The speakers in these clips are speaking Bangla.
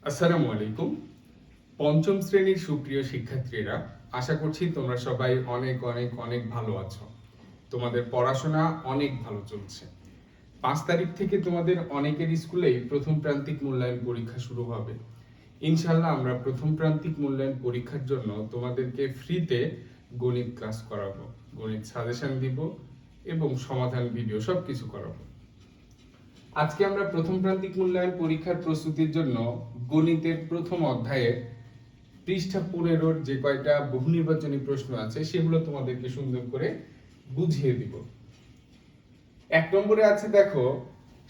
আসসালামু আলাইকুম। পঞ্চম শ্রেণীর সুপ্রিয় শিক্ষার্থীরা, আশা করছি তোমরা সবাই অনেক অনেক অনেক ভালো আছো। তোমাদের পড়াশোনা অনেক ভালো চলছে। 5 তারিখ থেকে তোমাদের অনেকের স্কুলেই প্রথম প্রান্তিক মূল্যায়ন পরীক্ষা শুরু হবে। ইনশাআল্লাহ আমরা প্রথম প্রান্তিক মূল্যায়ন পরীক্ষার জন্য তোমাদেরকে ফ্রিতে গণিত ক্লাস করাবো, গণিত সাজেশন দিব এবং সমাধান ভিডিও সবকিছু করাবো। আজকে আমরা প্রথম প্রান্তিক মূল্যায়ন পরীক্ষার প্রস্তুতির জন্য গণিতের প্রথম অধ্যায়ে পৃষ্ঠা 15 যে কয়টা বহু নির্বাচনী প্রশ্ন আছে সেগুলো তোমাদেরকে সুন্দর করে বুঝিয়ে দিব। 1 নম্বরে আছে, দেখো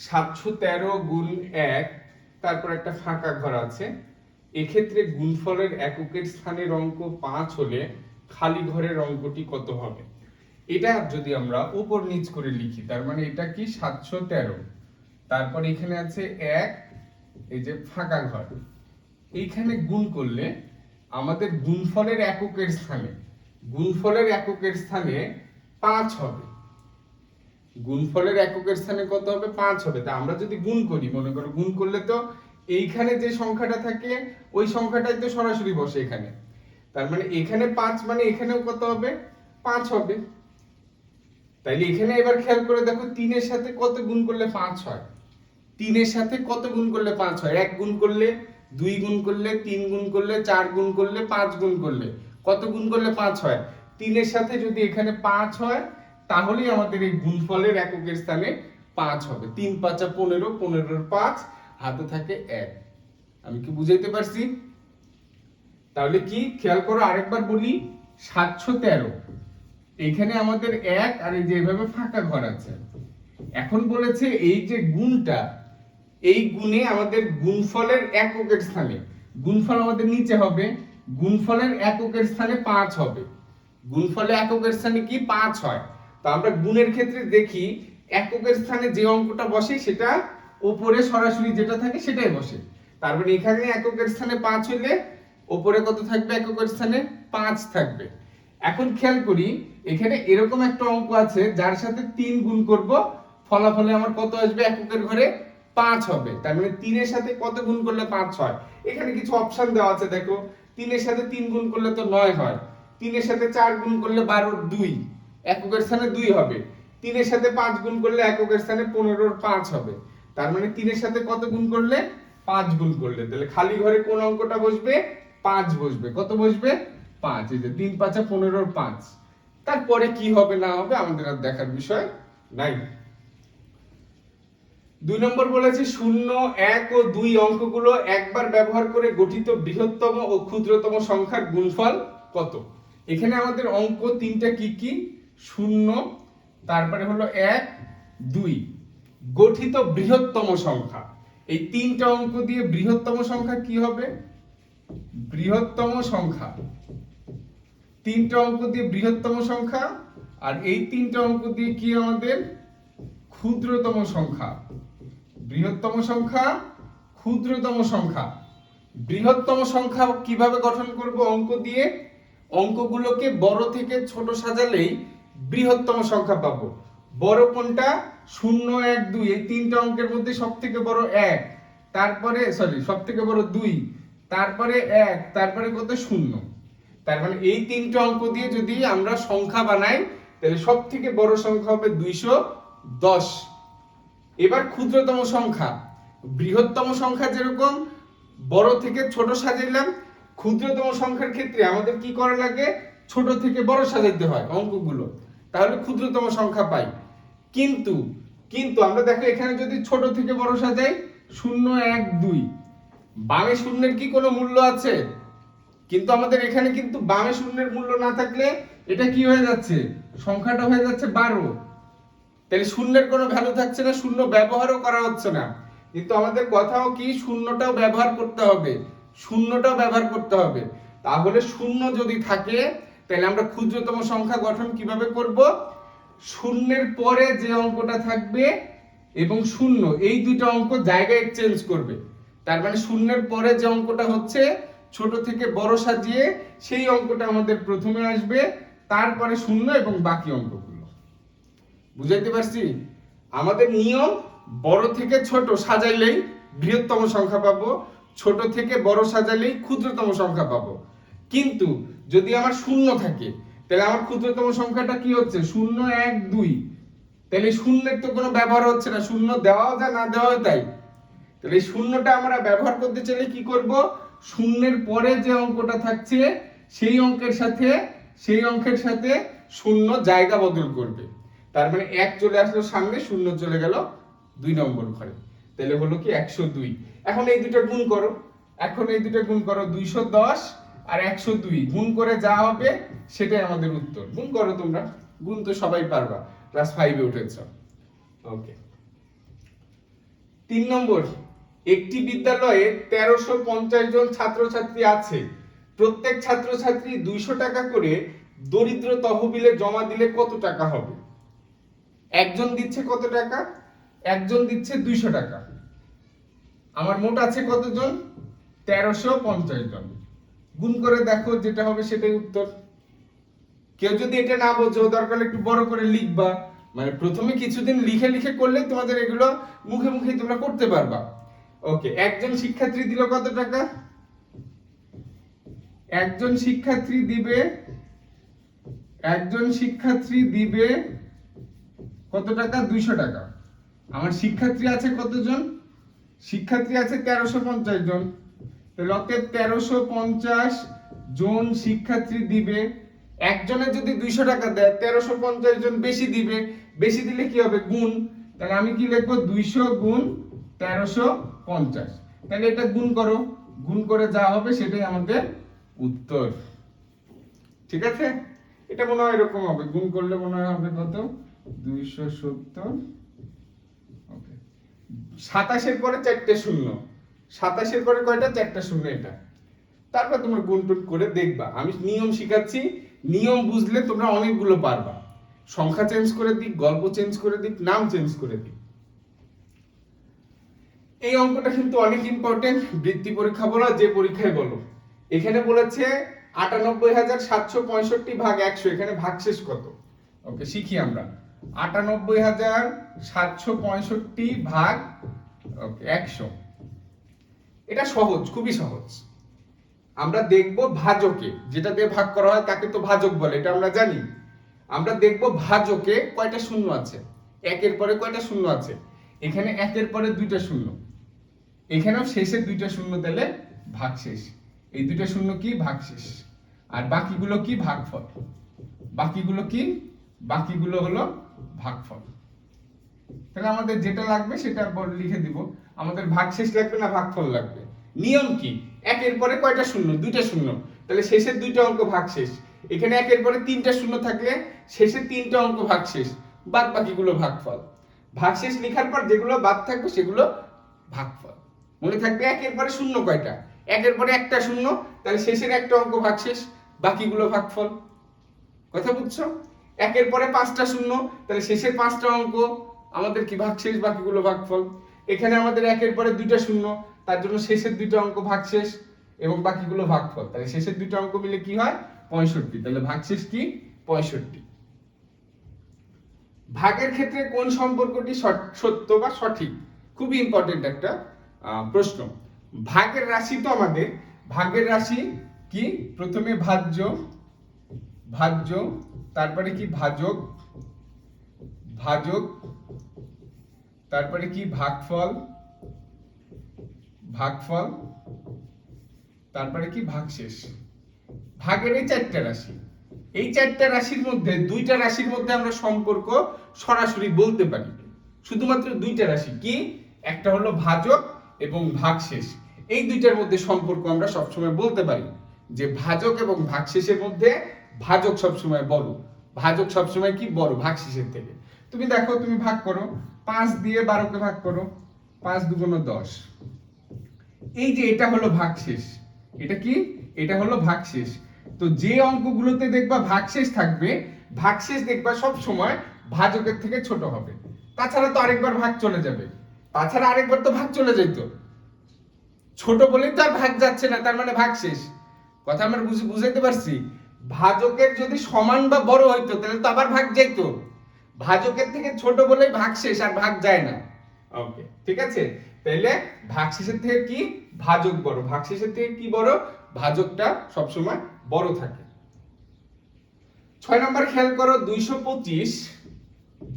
713 গুণ 1, তারপর একটা ফাঁকা ঘর আছে। এক্ষেত্রে গুণফলের এককের স্থানের অঙ্ক 5 হলে খালি ঘরের অঙ্কটি কত হবে? এটা যদি আমরা উপর নিচ করে লিখি, তার মানে এটা কি 713, তারপর এখানে আছে 1, এই যে ফাঁকা ঘর, এইখানে গুণ করলে আমাদের গুণফলের এককের স্থানে 5 হবে। গুণফলের এককের স্থানে কত হবে? 5 হবে। তা আমরা যদি গুণ করি, মনে করো গুণ করলে তো এইখানে যে সংখ্যাটা থাকে ওই সংখ্যাটাই তো সরাসরি বসে এখানে, তার মানে এখানে 5 মানে এখানেও কত হবে? 5 হবে। তাইলে এখানে এবার খেয়াল করে দেখো 3 এর সাথে কত গুণ করলে 5 হয়? 3 এর সাথে কত গুণ করলে 5 হয়? 1 গুণ করলে, 2 গুণ করলে, 3 গুণ করলে, 4 গুণ করলে, 5 গুণ করলে, কত গুণ করলে 5 হয়? 3 এর সাথে যদি এখানে 5 হয় তাহলেই আমাদের এই গুণফলের এককের স্থানে 5 হবে। 3 5 15, 15 এর 5, হাতে থাকে 1। আমি কি বুঝাইতে পারছি? তাহলে কি খেয়াল করো, আরেকবার বলি, 713, এখানে আমাদের 1 আর এই যে এভাবে ফাঁকা ঘর আছে। এখন বলেছে এই যে গুণটা, এই গুণে আমাদের গুণফলের এককের স্থানে, গুণফল আমাদের নিচে হবে, গুণফলের এককের স্থানে 5 হবে। গুণফলের এককের স্থানে কি 5 হয়? তো আমরা গুণের ক্ষেত্রে দেখি এককের স্থানে যে অঙ্কটা বসে সেটা উপরে সরাসরি যেটা থাকে সেটাই বসে। তার মানে এখানে এককের স্থানে 5 হলে উপরে কত থাকবে? এককের স্থানে 5 থাকবে। এখন খেয়াল করি, এখানে এরকম একটা অঙ্ক আছে যার সাথে 3 গুণ করব, ফলাফলে আমার কত আসবে? এককের ঘরে 5 হবে। তার মানে 3 এর সাথে কত গুণ করলে 5 হয়? এখানে কিছু অপশন দেওয়া আছে, দেখো 3 এর সাথে 3 গুণ করলে তো 9 হয়, 3 এর সাথে 4 গুণ করলে 12 2, এককের স্থানে 2 হবে, 3 এর সাথে 5 গুণ করলে এককের স্থানে 15 5 হবে। তার মানে 3 এর সাথে কত গুণ করলে? 5 গুণ করলে। তাহলে খালি ঘরে কোন অঙ্কটা বসবে? 5 বসবে। কত বসবে? 5। এই যে 3 5 15 5। তারপরে কি হবে না হবে আমাদের আর দেখার বিষয় নাই। 2 নম্বর বলেছে 0 1 ও 2 অঙ্কগুলো একবার ব্যবহার করে গঠিত বৃহত্তম ও ক্ষুদ্রতম সংখ্যার গুণফল কত? এখানে আমাদের অঙ্ক তিনটা কি কি? 0, তারপরে হলো 1 2, গঠিত বৃহত্তম সংখ্যা। এই তিনটা অঙ্ক দিয়ে বৃহত্তম সংখ্যা কি হবে? বৃহত্তম সংখ্যা। তিনটা অঙ্ক দিয়ে বৃহত্তম সংখ্যা, আর এই তিনটা অঙ্ক দিয়ে কি আমাদের? ক্ষুদ্রতম সংখ্যা। বৃহত্তম সংখ্যা, ক্ষুদ্রতম সংখ্যা। বৃহত্তম সংখ্যা কিভাবে গঠন করব? অঙ্ক দিয়ে অঙ্কগুলোকে বড় থেকে ছোট সাজালেই বৃহত্তম সংখ্যা পাবো। বড় কোনটা? 0 1 2, এই তিনটা অঙ্কের মধ্যে সবথেকে বড় 1, তারপরে সবথেকে বড় 2, তারপরে 1, তারপরে কত? 0। তার মানে এই তিনটা অঙ্ক দিয়ে যদি আমরা সংখ্যা বানাই তাহলে সবথেকে বড় সংখ্যা হবে 210। এবার ক্ষুদ্রতম সংখ্যা, বৃহত্তম সংখ্যা যেরকম বড় থেকে ছোট সাজাইলাম, ক্ষুদ্রতম সংখ্যার ক্ষেত্রে আমাদের কি করা লাগে? ছোট থেকে বড় সাজাইতে হয় অঙ্কগুলো, তাহলে ক্ষুদ্রতম সংখ্যা পাই। কিন্তু কিন্তু আমরা দেখো এখানে যদি ছোট থেকে বড় সাজাই, 0 1 2, বামে শূন্যের কি কোনো মূল্য আছে? কিন্তু আমাদের এখানে কিন্তু বামে শূন্যের মূল্য না থাকলে এটা কি হয়ে যাচ্ছে? সংখ্যাটা হয়ে যাচ্ছে 12। তাহলে শূন্যের কোনো ভ্যালু থাকছে না, শূন্য ব্যবহারও করা হচ্ছে না। কিন্তু আমাদের কথাও কি? শূন্যটাও ব্যবহার করতে হবে, শূন্যটাও ব্যবহার করতে হবে। তাহলে শূন্য যদি থাকে তাহলে আমরা ক্ষুদ্রতম সংখ্যা গঠন কিভাবে করব? শূন্যের পরে যে অঙ্কটা থাকবে এবং শূন্য, এই দুটো অঙ্ক জায়গা এক্সচেঞ্জ করবে। তার মানে শূন্যের পরে যে অঙ্কটা হচ্ছে ছোট থেকে বড় সাজিয়ে সেই অঙ্কটা আমাদের প্রথমে আসবে, তারপরে শূন্য এবং বাকি অঙ্কগুলো। বুঝাইতে পারছি? আমাদের নিয়ম বড় থেকে ছোট সাজাইলেই বৃহত্তম সংখ্যা পাবো, ছোট থেকে বড় সাজালেই ক্ষুদ্রতম সংখ্যা পাবো। কিন্তু যদি আমার শূন্য থাকে তাহলে আমার ক্ষুদ্রতম সংখ্যাটা কি হচ্ছে 0 1 2, তাহলে শূন্যের তো কোনো ব্যবহার হচ্ছে না, শূন্য দেওয়াও যায় না দেওয়াও তাই। তাহলে এই শূন্যটা আমরা ব্যবহার করতে চাইলে কি করব, শূন্যের পরে যে অঙ্কটা থাকছে সেই অঙ্কের সাথে শূন্য জায়গা বদল করবে। তার মানে 1 চলে আসলো সামনে, শূন্য চলে গেল 2 নম্বর ঘরে, তাহলে হলো কি 102। এখন এই দুটো গুণ করো, 210 আর 102 গুণ করে যা হবে সেটাই আমাদের উত্তর। গুণ করো তোমরা, গুণ তো সবাই পারবা, ক্লাস 5 এ উঠেছ। ওকে। 3 নম্বর, একটি বিদ্যালয়ে 1350 জন ছাত্রছাত্রী আছে, প্রত্যেক ছাত্রছাত্রী 200 টাকা করে দরিদ্র তহবিলে জমা দিলে কত টাকা হবে? একজন দিচ্ছে কত টাকা? একজন দিচ্ছে 200 টাকা। আমার মোট আছে কতজন? 1350 জন। গুণ করে দেখো, যেটা হবে সেটাই উত্তর। কেউ যদি এটা না বোঝো দরকার একটু বড় করে লিখবা, মানে প্রথমে কিছুদিন লিখে লিখে করলে তোমাদের এগুলো মুখে মুখে তোমরা করতে পারবা। ওকে, একজন শিক্ষার্থী দিল কত টাকা? একজন শিক্ষার্থী দিবে কত টাকা? 200 টাকা। আমার শিক্ষার্থী আছে কতজন? শিক্ষার্থী আছে 1350 জন। তাহলে অতএব 1350 জন শিক্ষার্থী দিবে। একজনের যদি 200 টাকা দেয়, 1350 জন বেশি দিবে, বেশি দিলে কি হবে? গুণ। তাহলে আমি কি লিখবো? 200 গুণ 1350। তাহলে এটা গুণ করো, গুণ করে যা হবে সেটাই আমাদের উত্তর। ঠিক আছে, এটা মনে হয় এরকম হবে, গুণ করলে মনে হয় হবে কত? 270। ওকে, 27 এর পরে 4টে শূন্য, 27 এর পরে কয়টা? 4টা শূন্য। এটা তারপর তোমরা গুণ টুন করে দেখবা। আমি নিয়ম শিখাচ্ছি, নিয়ম বুঝলে তোমরা অনেকগুলো পারবা। সংখ্যা চেঞ্জ করে দিক, গল্প চেঞ্জ করে দিক, নাম চেঞ্জ করে দিক। এই অঙ্কটা কিন্তু অনেক ইম্পর্টেন্ট, বৃত্তি পরীক্ষা বলো যে পরীক্ষায় বলো। এখানে বলেছে 98,765 ভাগ 100, এখানে ভাগশেষ কত? ওকে, শিখি আমরা। 98,765 ভাগ 100, এটা সহজ, খুবই সহজ। আমরা দেখব ভাজকে, যেটা দিয়ে ভাগ করা হয় তাকে তো ভাজক বলে, এটা আমরা জানি। আমরা দেখব ভাজকে কয়টা শূন্য আছে, একের পরে কয়টা শূন্য আছে। এখানে একের পরে 2টা শূন্য, এখানেও শেষে 2টা শূন্য, তাহলে ভাগশেষ। এই 2টা শূন্য কি? ভাগশেষ। আর বাকিগুলো কি? ভাগফল। বাকিগুলো হলো ভাগফল। তাহলে আমাদের যেটা লাগবে সেটা লিখে দিব। আমাদের ভাগশেষ লাগবে না ভাগফল লাগবে। নিয়ম কি? একের পরে কয়টা শূন্য? 2টা শূন্য, তাহলে শেষের 2টা অঙ্ক ভাগশেষ। এখানে একের পরে 3টা শূন্য থাকলে শেষের 3টা অঙ্ক ভাগশেষ, বাদ বাকিগুলো ভাগফল। ভাগশেষ লেখার পর যেগুলো বাদ থাকবে সেগুলো ভাগফল। মনে থাকবে একের পরে শূন্য কয়টা? একের পরে একটা শূন্য, তাহলে শেষের একটা অঙ্ক ভাগশেষ, বাকিগুলো ভাগফল। কথা বুঝছো? একের পরে 5টা শূন্য, তাহলে শেষের 5টা অঙ্ক আমাদের কি? ভাগশেষ, বাকিগুলো ভাগফল। এখানে আমাদের একের পরে 2টা শূন্য, তার জন্য শেষের 2টা অঙ্ক ভাগশেষ এবং বাকিগুলো ভাগফল। তাহলে শেষের 2টা অঙ্ক মিলে কি হয়? 65। তাহলে ভাগশেষ কি? 65। ভাগের ক্ষেত্রে কোন সম্পর্কটি সত্য বা সঠিক? খুবই ইম্পর্টেন্ট একটা প্রশ্ন। ভাগের রাশি তো আমাদের, ভাগের রাশি কি? প্রথমে ভাজ্য, তারপরে কি? ভাজক, তারপরে কি? ভাগফল, তারপরে কি? ভাগশেষ। ভাগের এই 4টা রাশি, এই 4টা রাশির মধ্যে 2টা রাশির মধ্যে আমরা সম্পর্ক সরাসরি বলতে পারি। শুধুমাত্র 2টা রাশি, কি? একটা হলো ভাজক এবং ভাগশেষ। এই 2টার মধ্যে সম্পর্ক আমরা সবসময় বলতে পারি যে ভাজক এবং ভাগশেষের মধ্যে ভাজক সবসময় বড়, ভাজক সবসময় কি? বড় ভাগশেষের থেকে। তুমি দেখো, তুমি ভাগ করো, 5 দিয়ে 12কে ভাগ করো, 5 দুগুণ 10। এই যে এটা হলো ভাগশেষ, এটা কি? এটা হলো ভাগশেষ। তো যে অঙ্কগুলোতে দেখবা ভাগশেষ থাকবে, ভাগশেষ দেখবা সব সময় ভাজকের থেকে ছোট হবে। তাছাড়া তো আরেকবার ভাগ চলে যাবে, ছোট বলেই তো আর ভাগ যাচ্ছে না, তার মানে ভাগশেষ। কথা আমরা বুঝাইতে পারছি? ভাজকের যদি সমান বা বড় হইতো তাহলে তো আবার ভাগ যাইত। ভাজকের থেকে ছোট বলেই ভাগশেষ, আর ভাগ যায় না। ওকে, ঠিক আছে। তাহলে ভাগশেষের থেকে কি ভাজক বড়, ভাগশেষের থেকে কি বড়, ভাজকটা সবসময় বড় থাকে। 6 নম্বর খেয়াল করো,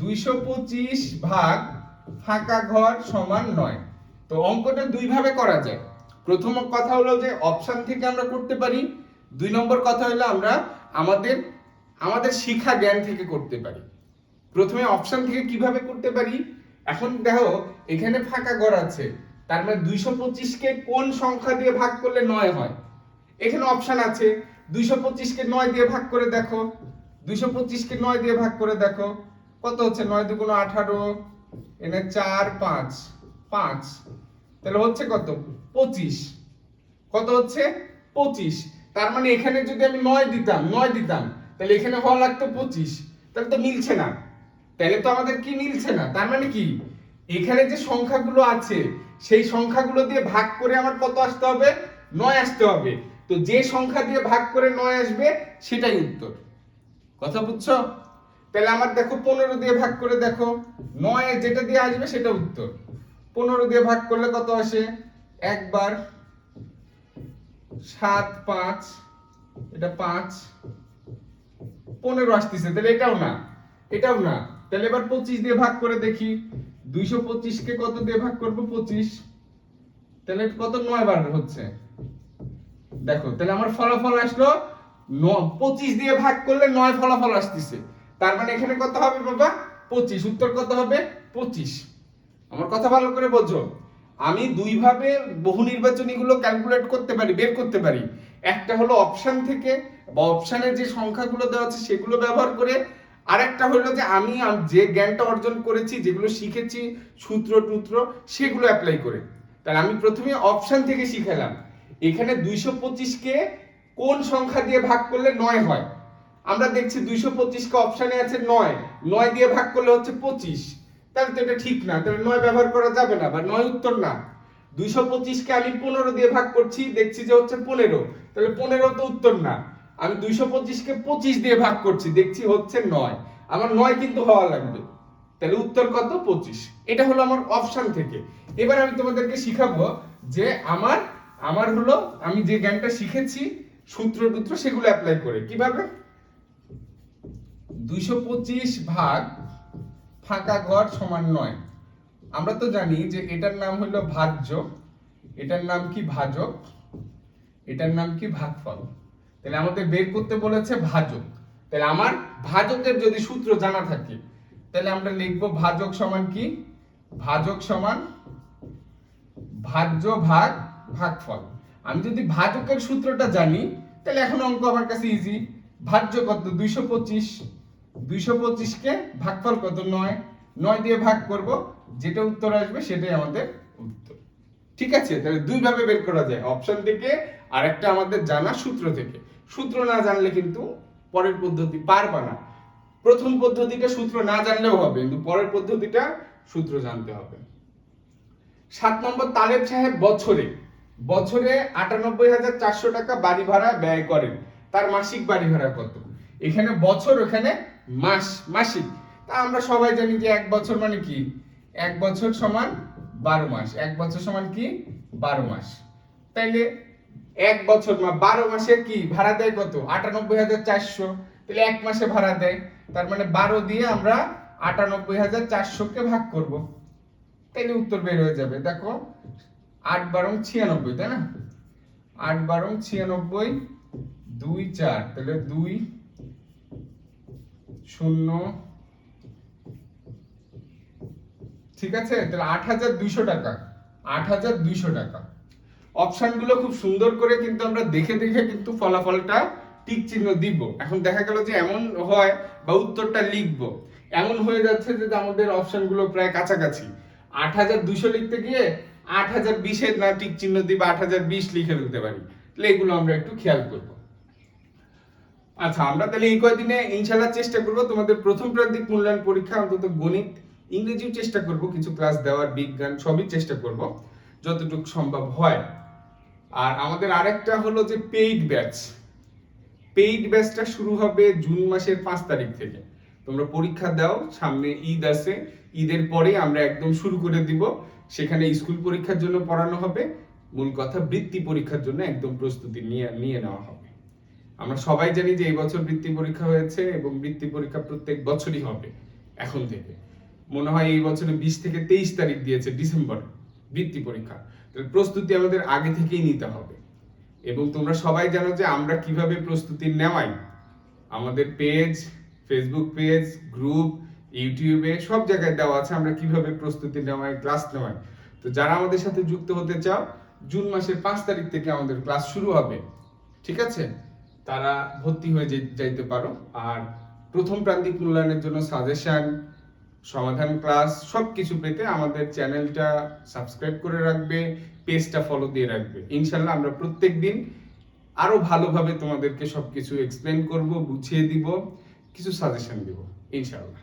225 ভাগ ফাঁকা ঘর সমান 9। তো অঙ্কটা দুই ভাবে করা যায়। প্রথম কথা হলো যে অপশন থেকে আমরা করতে পারি, 2 নম্বর কথা হলো আমরা আমাদের শিক্ষা জ্ঞান থেকে করতে পারি। প্রথমে অপশন থেকে কিভাবে করতে পারি, এখন দেখো এখানে ফাঁকা ঘর আছে, তার মানে 225 কে কোন সংখ্যা দিয়ে ভাগ করলে 9 হয়। এখানে অপশন আছে, 225 কে 9 দিয়ে ভাগ করে দেখো, 225 কে 9 দিয়ে ভাগ করে দেখো কত হচ্ছে, 9 দুগুণ 18, এনে 4 5 5, তাহলে হচ্ছে কত 25, কত হচ্ছে 25। তার মানে এখানে যদি আমি 9 দিতাম তাহলে এখানে হওয়া লাগতো 25, তাহলে তো মিলছে না, তাহলে তো আমাদের কি মিলছে না। তার মানে কি এখানে যে সংখ্যাগুলো আছে সেই সংখ্যাগুলো দিয়ে ভাগ করে আমার কত আসতে হবে, 9 আসতে হবে। তো যে সংখ্যা দিয়ে ভাগ করে 9 আসবে সেটাই উত্তর। কথা বুঝছো? তাহলে আমার দেখো 15 দিয়ে ভাগ করে দেখো, 9 যেটা দিয়ে আসবে সেটা উত্তর। 15 দিয়ে ভাগ করলে কত আসে, একবার 7 5, এটা 5 15 আসতেছে, তাহলে এটাও না, এটাও না। তাহলে এবার 25 দিয়ে ভাগ করে দেখি, 225 কে কত দিয়ে ভাগ করব, 25, তাহলে কত 9 বার হচ্ছে। দেখো তাহলে আমার ফলাফল আসলো 25 দিয়ে ভাগ করলে 9 ফলাফল আসতেছে। তার মানে এখানে কত হবে বাবা, 25, উত্তর কত হবে 25। আমার কথা ভালো করে বোঝো, আমি দুই ভাবে বহু নির্বাচনী গুলো ক্যালকুলেট করতে পারি, বের করতে পারি। একটা হলো অপশন থেকে বা অপশনের যে সংখ্যাগুলো দেওয়া আছে সেগুলো ব্যবহার করে, আরেকটা হলো যে আমি যে জ্ঞানটা অর্জন করেছি, যেগুলো শিখেছি সূত্র টুত্র, সেগুলো অ্যাপ্লাই করে। তাহলে আমি প্রথমে অপশন থেকে শিখালাম, এখানে 225 কে কোন সংখ্যা দিয়ে ভাগ করলে 9 হয়। আমরা দেখছি 225 কে অপশনে আছে 9, 9 দিয়ে ভাগ করলে হচ্ছে 25, তাহলে তো এটা ঠিক না, তাহলে 9 ব্যবহার করা যাবে না, বা 9 উত্তর না। 225 কে আমি 15 দিয়ে ভাগ করছি, দেখছি যে হচ্ছে 15, তাহলে 15 তো উত্তর না। আমি 225 কে 25 দিয়ে ভাগ করছি, দেখছি হচ্ছে 9, আমার 9 কিন্তু হওয়া লাগবে, তাহলে উত্তর কত 25। এটা হলো আমার অপশন থেকে। এবার আমি তোমাদেরকে শিখাবো যে আমার হলো আমি যে জ্ঞানটা শিখেছি সূত্র টুত্র সেগুলো অ্যাপ্লাই করে কিভাবে। 225 ভাগ ফাঁকা ঘর সমান 9। আমরা তো জানি যে এটার নাম হলো ভাজ্য, এটার নাম কি ভাজক, এটার নাম কি ভাগফল। তাহলে আমাদের বের করতে বলেছে ভাজক। তাহলে আমার ভাজকের যদি সূত্র জানা থাকে তাহলে আমরা লিখব ভাজক সমান কি, ভাজক সমান ভাজ্য ভাগ ভাগফল। আমি যদি ভাজকের সূত্রটা জানি তাহলে এখন অঙ্ক আমার কাছে ইজি। ভাজ্য কত 225, 225 কে ভাগফল কত 9, 9 দিয়ে ভাগ করব, যেটা উত্তর আসবে সেটাই আমাদের উত্তর। ঠিক আছে, তাহলে দুই ভাবে বের করা যায়, অপশন থেকে আর একটা আমাদের জানা সূত্র থেকে। সূত্র না জানলে কিন্তু পরের পদ্ধতি পারবা না। প্রথম পদ্ধতিটা সূত্র না জানলেও হবে, কিন্তু পরের পদ্ধতিটা সূত্র জানতে হবে। 7 নম্বর, তালেব সাহেব বছরে 98,400 টাকা বাড়ি ভাড়া ব্যয় করেন, তার মাসিক বাড়ি ভাড়া কত। এখানে বছর, ওখানে মাস, মাসিক। তা আমরা সবাই জানি যে এক বছর মানে কি, এক বছর সমান 12 মাস, এক বছর সমান কি 12 মাস। তাইলে এক বছর 12 মাসে কি ভাড়া দেয় কত 98,400, তাহলে এক মাসে ভাড়া দেয়, তার মানে 12 দিয়ে আমরা 98,400 কে ভাগ করব, তাইলে উত্তর বের হয়ে যাবে। দেখো 8 12 96, তাই না, 8 12 96, 2 4, তাহলে 2 0, ঠিক আছে। তাহলে 8,200 টাকা, 8,200 টাকা। অপশনগুলো খুব সুন্দর করে কিন্তু আমরা দেখে দেখে কিন্তু ফলাফলটা টিক চিহ্ন দিব। এখন দেখা গেল যে এমন হয় বা উত্তরটা লিখব এমন হয়ে যাচ্ছে যে আমাদের অপশনগুলো প্রায় কাছাকাছি, 8,200 লিখতে গিয়ে 8,020 এর না টিক চিহ্ন দিব 8,020 লিখে ফেলতে পারি। তাহলে এগুলো আমরা একটু খেয়াল করব। আচ্ছা, আমরা তাহলে এই কয়েকদিনে ইনশাআল্লাহ চেষ্টা করব তোমাদের প্রথম প্রান্তিক মূল্যায়ন পরীক্ষা, অন্তত গণিত ইংরেজিও চেষ্টা করব, কিছু ক্লাস দেওয়ার, বিজ্ঞান সবই চেষ্টা করব যতটুকু সম্ভব হয়। আর আমাদের আরেকটা হলো যে পেইড ব্যাচটা শুরু হবে জুন মাসের 5 তারিখ থেকে। তোমরা পরীক্ষা দাও, সামনে ঈদ আছে, ঈদের পরেই আমরা একদম শুরু করে দিব। সেখানে স্কুল পরীক্ষার জন্য পড়ানো হবে, মূল কথা বৃত্তি পরীক্ষার জন্য একদম প্রস্তুতি নিয়ে নিয়ে নেওয়া হবে। আমরা সবাই জানি যে এই বছর বৃত্তি পরীক্ষা হয়েছে এবং বৃত্তি পরীক্ষা প্রত্যেক বছরই হবে এখন থেকে। মনে হয় এই বছরে 20 থেকে 23 তারিখ দিয়েছে ডিসেম্বর বৃত্তি পরীক্ষা। তাহলে প্রস্তুতি আমাদের আগে থেকেই নিতে হবে। এবং তোমরা সবাই জানো যে আমরা কিভাবে প্রস্তুতি নেওয়াই, আমাদের পেজ, ফেসবুক পেজ, গ্রুপ, ইউটিউবে সব জায়গায় দেওয়া আছে আমরা কিভাবে প্রস্তুতি নেওয়াই, ক্লাস নেওয়াই। তো যারা আমাদের সাথে যুক্ত হতে চাও, জুন মাসের 5 তারিখ থেকে আমাদের ক্লাস শুরু হবে, ঠিক আছে? তারা ভর্তি হয়ে যাইতে পারো। আর প্রথম প্রান্তিক মূল্যায়নের জন্য সাজেশন, সমাধান ক্লাস সবকিছু পেতে আমাদের চ্যানেলটা সাবস্ক্রাইব করে রাখবে, পেজটা ফলো দিয়ে রাখবে। ইনশাল্লাহ আমরা প্রত্যেকদিন আরো ভালোভাবে তোমাদেরকে সবকিছু এক্সপ্লেন করব, বুঝিয়ে দিব, কিছু সাজেশন দিব ইনশাল্লাহ।